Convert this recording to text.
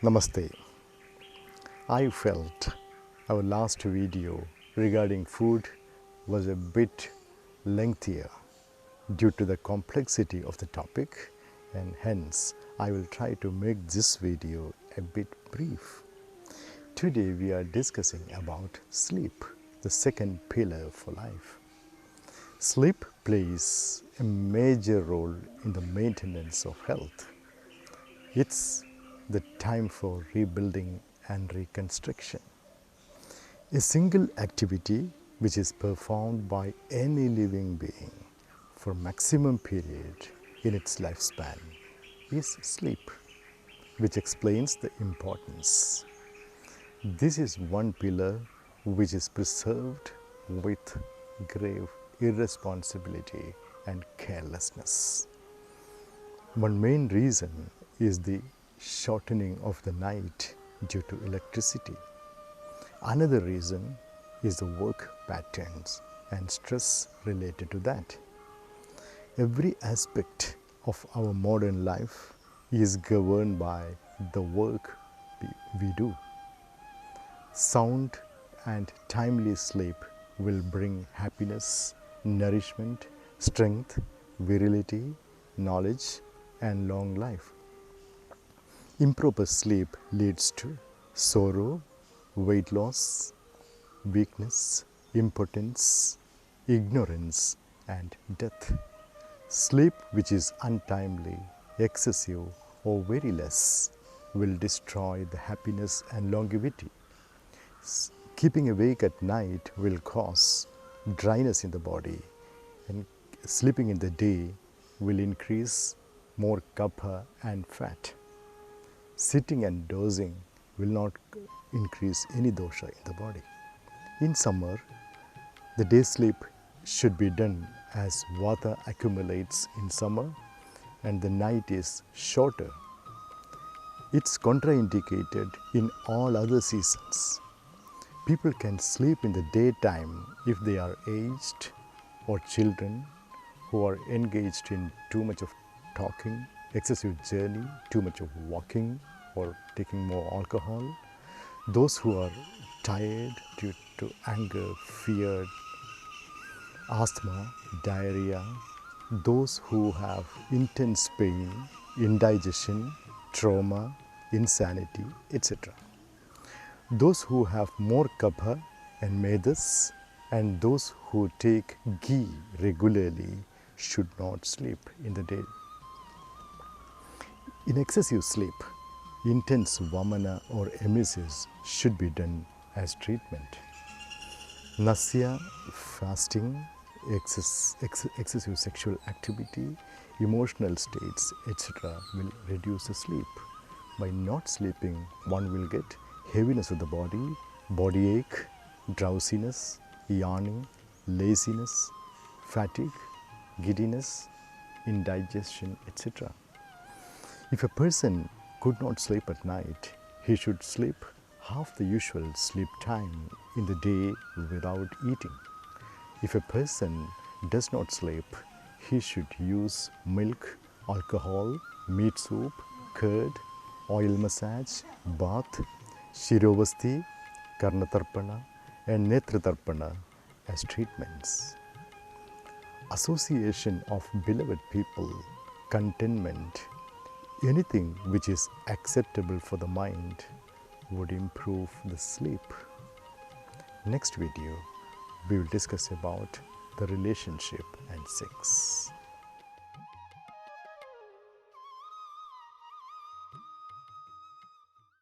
Namaste. I felt our last video regarding food was a bit lengthier due to the complexity of the topic, and hence I will try to make this video a bit brief. Today we are discussing about sleep, the second pillar for life. Sleep plays a major role in the maintenance of health. It's the time for rebuilding and reconstruction. A single activity which is performed by any living being for maximum period in its lifespan is sleep, which explains the importance. This is one pillar which is preserved with grave irresponsibility and carelessness. One main reason is the shortening of the night due to electricity. Another reason is the work patterns and stress related to that. Every aspect of our modern life is governed by the work we do. Sound and timely sleep will bring happiness, nourishment, strength, virility, knowledge, and long life. Improper sleep leads to sorrow, weight loss, weakness, impotence, ignorance, and death. Sleep which is untimely, excessive, or very less will destroy the happiness and longevity. Keeping awake at night will cause dryness in the body, and sleeping in the day will increase more kapha and fat. Sitting and dozing will not increase any dosha in the body. In summer, the day sleep should be done as vata accumulates in summer and the night is shorter. It's contraindicated in all other seasons. People can sleep in the daytime if they are aged or children who are engaged in too much of talking, excessive journey, too much of walking, or taking more alcohol. Those who are tired due to anger, fear, asthma, diarrhea. Those who have intense pain, indigestion, trauma, insanity, etc. Those who have more kapha and medas, and those who take ghee regularly should not sleep in the day. In excessive sleep, intense vamana or emesis should be done as treatment. Nasya, fasting, excessive sexual activity, emotional states, etc. will reduce the sleep. By not sleeping, one will get heaviness of the body, body ache, drowsiness, yawning, laziness, fatigue, giddiness, indigestion, etc. If a person could not sleep at night, he should sleep half the usual sleep time in the day without eating. If a person does not sleep, he should use milk, alcohol, meat soup, curd, oil massage, bath, shirovasti, karnatarpana, and netratarpana as treatments. Association of beloved people, contentment, anything which is acceptable for the mind would improve the sleep. Next video, we will discuss about the relationship and sex.